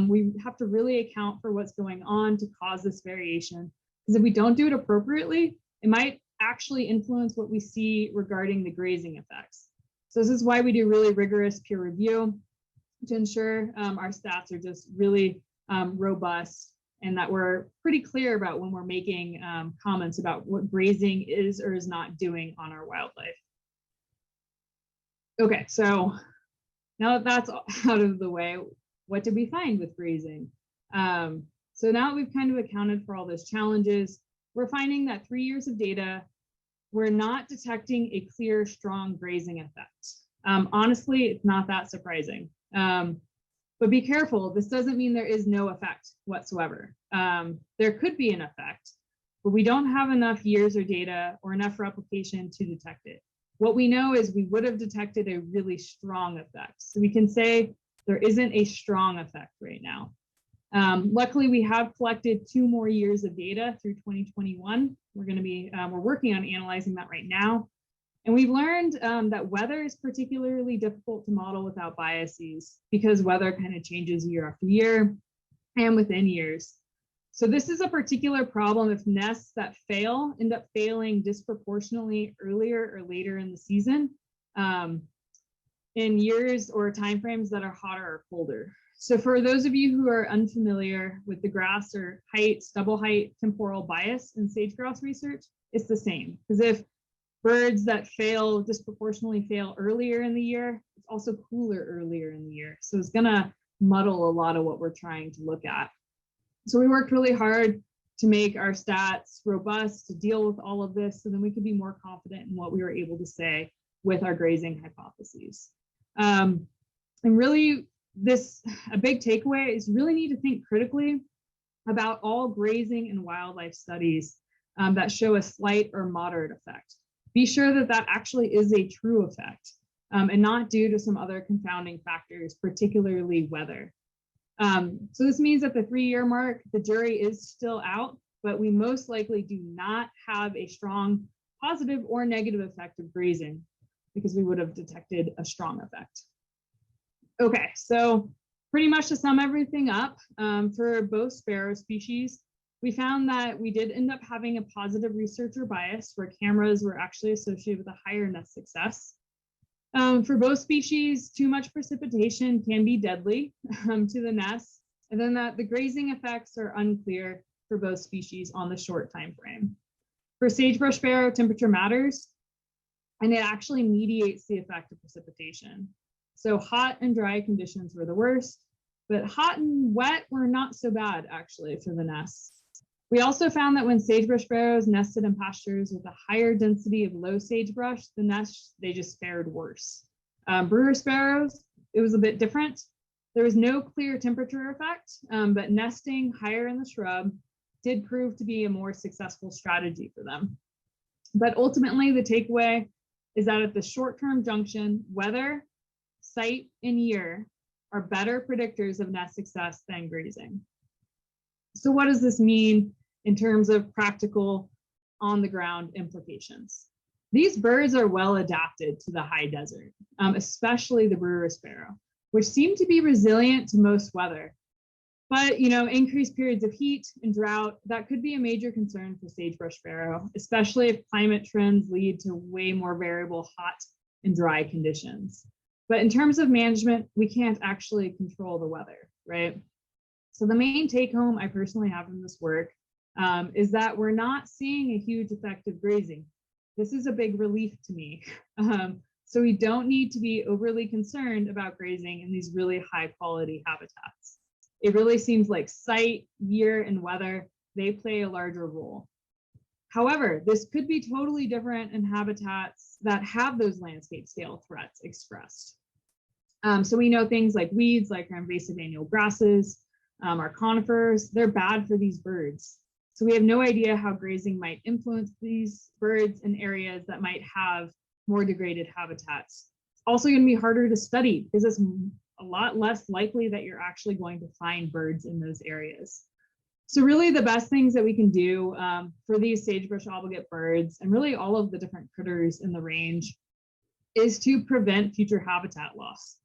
we have to really account for what's going on to cause this variation, because if we don't do it appropriately, it might actually influence what we see regarding the grazing effects. So this is why we do really rigorous peer review to ensure our stats are just really robust, and that we're pretty clear about when we're making comments about what grazing is or is not doing on our wildlife. Okay, so now that that's out of the way, what did we find with grazing? So now that we've kind of accounted for all those challenges, we're finding that 3 years of data, we're not detecting a clear, strong grazing effect. Honestly, it's not that surprising. But be careful, this doesn't mean there is no effect whatsoever. There could be an effect, but we don't have enough years or data or enough replication to detect it. What we know is we would have detected a really strong effect. So we can say there isn't a strong effect right now. Luckily, we have collected 2 more years of data through 2021. We're working on analyzing that right now. And we've learned that weather is particularly difficult to model without biases, because weather kind of changes year after year and within years. So this is a particular problem if nests that fail end up failing disproportionately earlier or later in the season, in years or timeframes that are hotter or colder. So for those of you who are unfamiliar with the grass or height, stubble height, temporal bias in sage-grouse research, it's the same. Because if birds that disproportionately fail earlier in the year, it's also cooler earlier in the year. So it's gonna muddle a lot of what we're trying to look at. So we worked really hard to make our stats robust, to deal with all of this, so then we could be more confident in what we were able to say with our grazing hypotheses. And really, a big takeaway is you really need to think critically about all grazing and wildlife studies that show a slight or moderate effect. Be sure that that actually is a true effect and not due to some other confounding factors, particularly weather. So this means at the 3-year mark, the jury is still out, but we most likely do not have a strong positive or negative effect of grazing, because we would have detected a strong effect. Okay, so pretty much to sum everything up, for both sparrow species, we found that we did end up having a positive researcher bias where cameras were actually associated with a higher nest success. For both species, too much precipitation can be deadly to the nest. and then that the grazing effects are unclear for both species on the short time frame. For sagebrush sparrow, temperature matters, and it actually mediates the effect of precipitation. So hot and dry conditions were the worst, but hot and wet were not so bad actually for the nests. We also found that when sagebrush sparrows nested in pastures with a higher density of low sagebrush, the nests, they just fared worse. Brewer sparrows, it was a bit different. There was no clear temperature effect, but nesting higher in the shrub did prove to be a more successful strategy for them. But ultimately, the takeaway is that at the short-term junction, weather, site, and year are better predictors of nest success than grazing. So what does this mean in terms of practical on-the-ground implications? These birds are well adapted to the high desert, especially the brewer sparrow, which seem to be resilient to most weather. But, increased periods of heat and drought, that could be a major concern for sagebrush sparrow, especially if climate trends lead to way more variable hot and dry conditions. But in terms of management, we can't actually control the weather, right? So the main take home I personally have from this work is that we're not seeing a huge effect of grazing. This is a big relief to me. So we don't need to be overly concerned about grazing in these really high quality habitats. It really seems like site, year, and weather, they play a larger role. However, this could be totally different in habitats that have those landscape scale threats expressed. So we know things like weeds, like our invasive annual grasses, our conifers, they're bad for these birds. So we have no idea how grazing might influence these birds in areas that might have more degraded habitats. It's also going to be harder to study because it's a lot less likely that you're actually going to find birds in those areas. So really the best things that we can do for these sagebrush-obligate birds and really all of the different critters in the range is to prevent future habitat loss,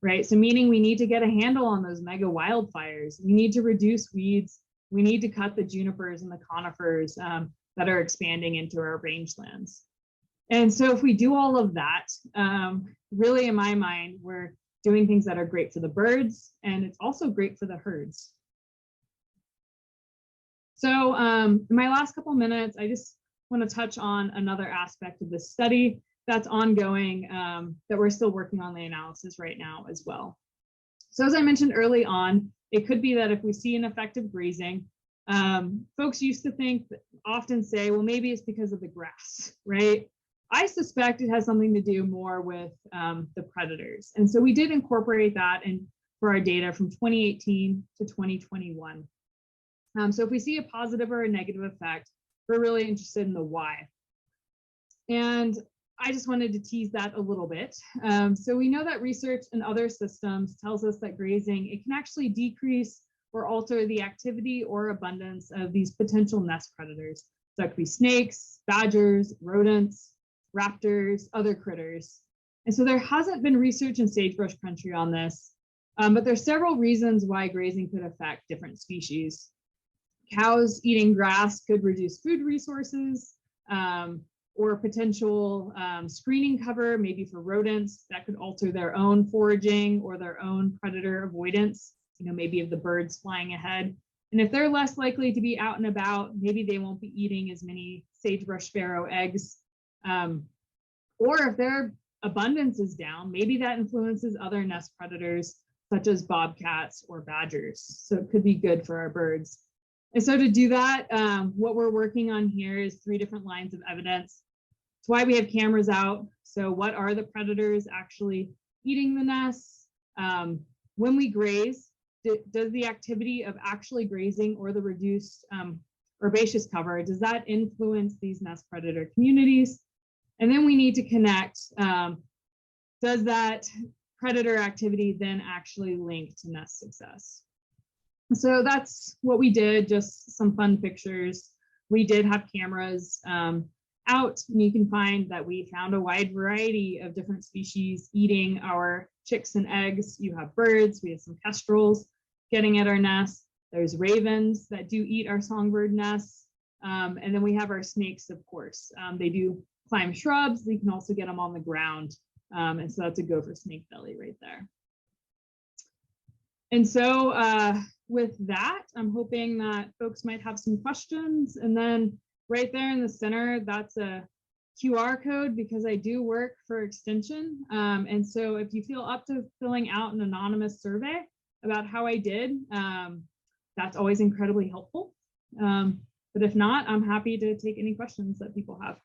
right? So meaning we need to get a handle on those mega wildfires. We need to reduce weeds. We need to cut the junipers and the conifers that are expanding into our rangelands. And so if we do all of that, really in my mind, we're doing things that are great for the birds, and it's also great for the herds. So in my last couple minutes, I just want to touch on another aspect of this study that's ongoing, that we're still working on the analysis right now as well. So as I mentioned early on, it could be that if we see an effect of grazing, folks used to often say, well, maybe it's because of the grass, right? I suspect it has something to do more with the predators. And so we did incorporate that for our data from 2018 to 2021. So if we see a positive or a negative effect, we're really interested in the why. And I just wanted to tease that a little bit. So we know that research in other systems tells us that grazing, it can actually decrease or alter the activity or abundance of these potential nest predators. So that could be snakes, badgers, rodents, raptors, other critters. And so there hasn't been research in sagebrush country on this, but there's several reasons why grazing could affect different species. Cows eating grass could reduce food resources, or potential screening cover, maybe for rodents, that could alter their own foraging or their own predator avoidance, maybe of the birds flying ahead. And if they're less likely to be out and about, maybe they won't be eating as many sagebrush sparrow eggs. Or if their abundance is down, maybe that influences other nest predators, such as bobcats or badgers. So it could be good for our birds. And so to do that, what we're working on here is 3 different lines of evidence. It's why we have cameras out. So what are the predators actually eating the nests? When we graze, does the activity of actually grazing or the reduced herbaceous cover, does that influence these nest predator communities? And then we need to connect, does that predator activity then actually link to nest success? So that's what we did, just some fun pictures. We did have cameras out, and you can find that we found a wide variety of different species eating our chicks and eggs. You have birds, we have some kestrels getting at our nests. There's ravens that do eat our songbird nests. And then we have our snakes, of course. They do climb shrubs. You can also get them on the ground. And so that's a gopher snake belly right there. And so with that, I'm hoping that folks might have some questions. And then right there in the center, that's a QR code because I do work for Extension. And so if you feel up to filling out an anonymous survey about how I did, that's always incredibly helpful. But if not, I'm happy to take any questions that people have.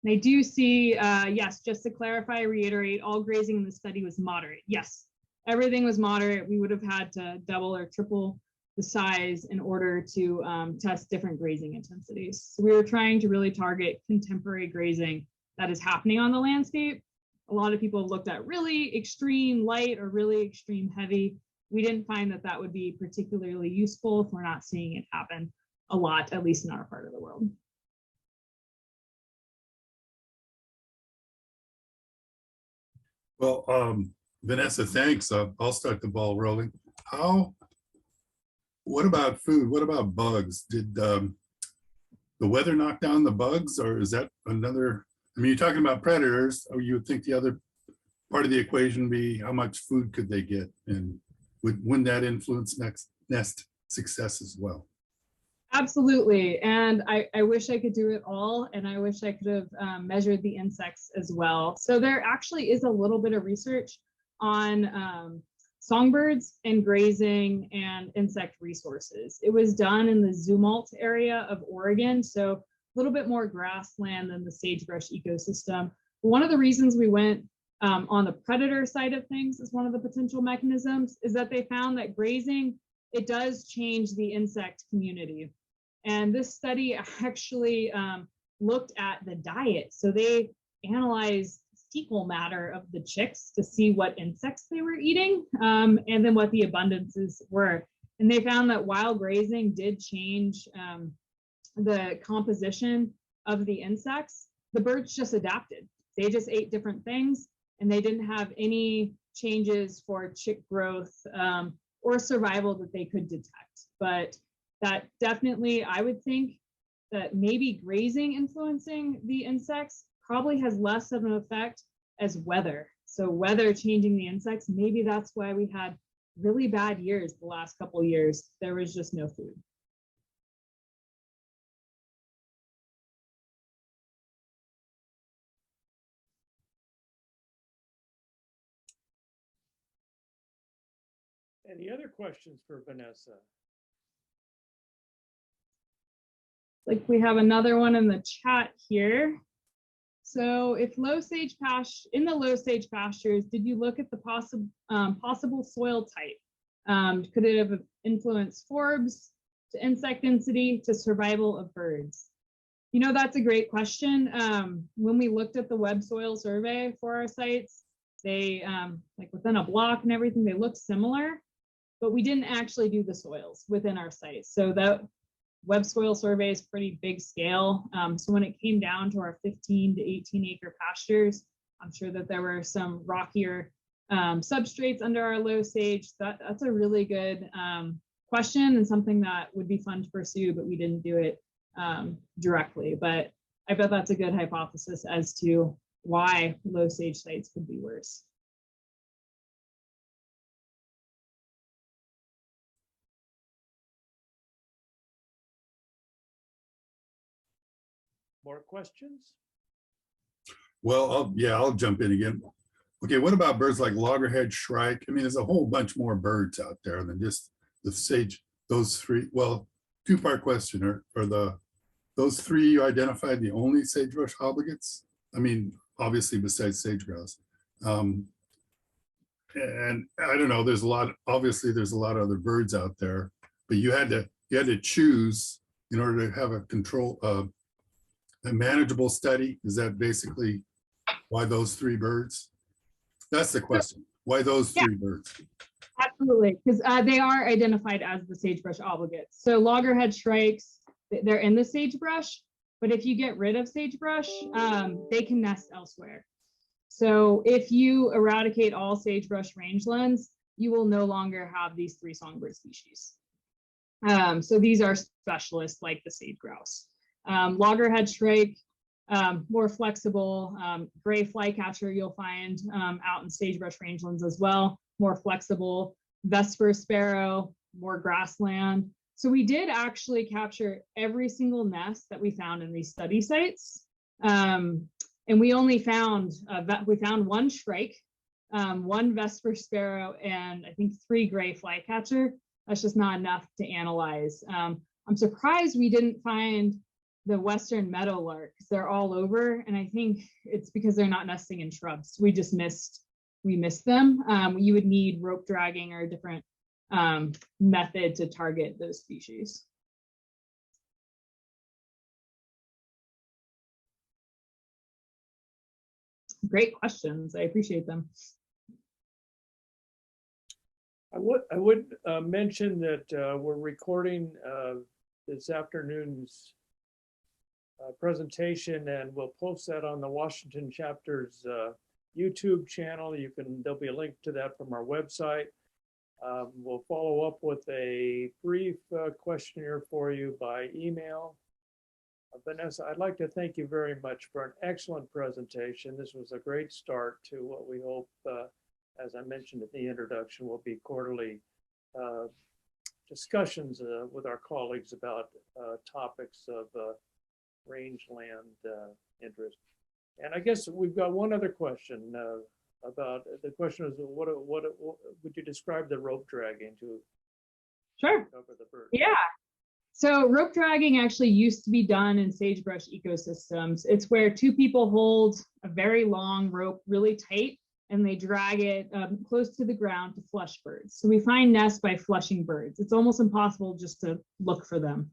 And I do see, yes, just to clarify, reiterate, all grazing in the study was moderate. Yes, everything was moderate. We would have had to double or triple the size in order to test different grazing intensities. So we were trying to really target contemporary grazing that is happening on the landscape. A lot of people have looked at really extreme light or really extreme heavy. We didn't find that that would be particularly useful if we're not seeing it happen a lot, at least in our part of the world. Well, Vanessa, thanks. I'll start the ball rolling. What about food? What about bugs? Did the weather knock down the bugs, or is that another? I mean, you're talking about predators. Or you would think the other part of the equation be how much food could they get, and wouldn't that influence nest success as well? Absolutely. And I wish I could do it all. And I wish I could have measured the insects as well. So there actually is a little bit of research on songbirds and grazing and insect resources. It was done in the Zumwalt area of Oregon. So a little bit more grassland than the sagebrush ecosystem. One of the reasons we went on the predator side of things as one of the potential mechanisms is that they found that grazing, it does change the insect community. And this study actually looked at the diet. So they analyzed fecal matter of the chicks to see what insects they were eating and then what the abundances were. And they found that while grazing did change the composition of the insects, the birds just adapted. They just ate different things and they didn't have any changes for chick growth or survival that they could detect. But that definitely, I would think that maybe grazing influencing the insects probably has less of an effect as weather. So weather changing the insects, maybe that's why we had really bad years the last couple of years. There was just no food. Any other questions for Vanessa? Like we have another one in the chat here. So if low sage in the low sage pastures, did you look at the possible soil type? Could it have influenced forbs to insect density to survival of birds? You know, that's a great question. When we looked at the web soil survey for our sites, they like within a block and everything, they look similar, but we didn't actually do the soils within our sites. So that web soil survey is pretty big scale. So when it came down to our 15 to 18 acre pastures, I'm sure that there were some rockier substrates under our low sage. That's a really good question and something that would be fun to pursue, but we didn't do it directly. But I bet that's a good hypothesis as to why low sage sites could be worse. More questions? Well, I'll jump in again. Okay, what about birds like loggerhead, shrike? I mean, there's a whole bunch more birds out there than just the sage, those three. Well, two-part question. Are those three you identified the only sagebrush obligates? I mean, obviously besides sage-grouse. And I don't know, obviously there's a lot of other birds out there, but you had to choose in order to have a manageable study. Is that basically why those three birds? That's the question. Why those three birds? Absolutely, because they are identified as the sagebrush obligates. So loggerhead shrikes, they're in the sagebrush, but if you get rid of sagebrush, they can nest elsewhere. So if you eradicate all sagebrush rangelands, you will no longer have these three songbird species. So these are specialists like the sage-grouse. Loggerhead shrike, more flexible. Gray flycatcher you'll find out in sagebrush rangelands as well, more flexible. Vesper sparrow, more grassland. So we did actually capture every single nest that we found in these study sites. And we only found, we found one shrike, one Vesper sparrow, and I think 3 gray flycatcher. That's just not enough to analyze. I'm surprised we didn't find the western meadowlark. They're all over, and I think it's because they're not nesting in shrubs. We missed them. You would need rope dragging or a different method to target those species. Great questions. I appreciate them. I would mention that we're recording this afternoon's presentation, and we'll post that on the Washington chapter's YouTube channel. There'll be a link to that from our website. We'll follow up with a brief questionnaire for you by email. Vanessa, I'd like to thank you very much for an excellent presentation. This was a great start to what we hope, as I mentioned in the introduction, will be quarterly discussions with our colleagues about topics of rangeland interest. And I guess we've got one other question about, the question is, what would you describe the rope dragging to Sure. cover the bird? Yeah. So rope dragging actually used to be done in sagebrush ecosystems. It's where 2 people hold a very long rope really tight, and they drag it close to the ground to flush birds. So we find nests by flushing birds. It's almost impossible just to look for them.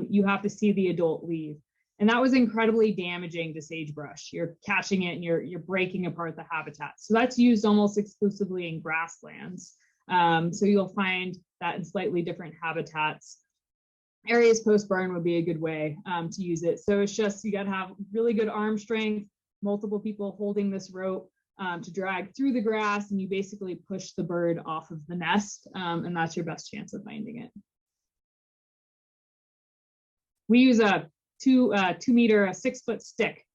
You have to see the adult leave. And that was incredibly damaging to sagebrush. You're catching it and you're breaking apart the habitat. So that's used almost exclusively in grasslands. So you'll find that in slightly different habitats. Areas post-burn would be a good way to use it. So it's just, you gotta have really good arm strength, multiple people holding this rope to drag through the grass, and you basically push the bird off of the nest, and that's your best chance of finding it. We use a 2 meter, a 6-foot stick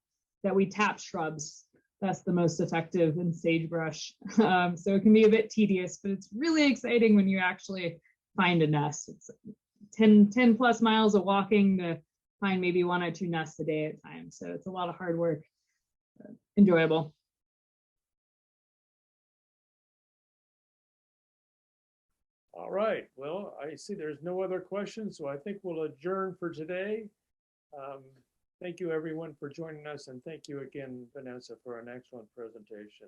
that we tap shrubs. That's the most effective in sagebrush. So it can be a bit tedious, but it's really exciting when you actually find a nest. It's 10 plus miles of walking to find maybe 1 or 2 nests a day at a time. So it's a lot of hard work, enjoyable. All right, well, I see there's no other questions, so I think we'll adjourn for today. Thank you everyone for joining us, and thank you again, Vanessa, for an excellent presentation.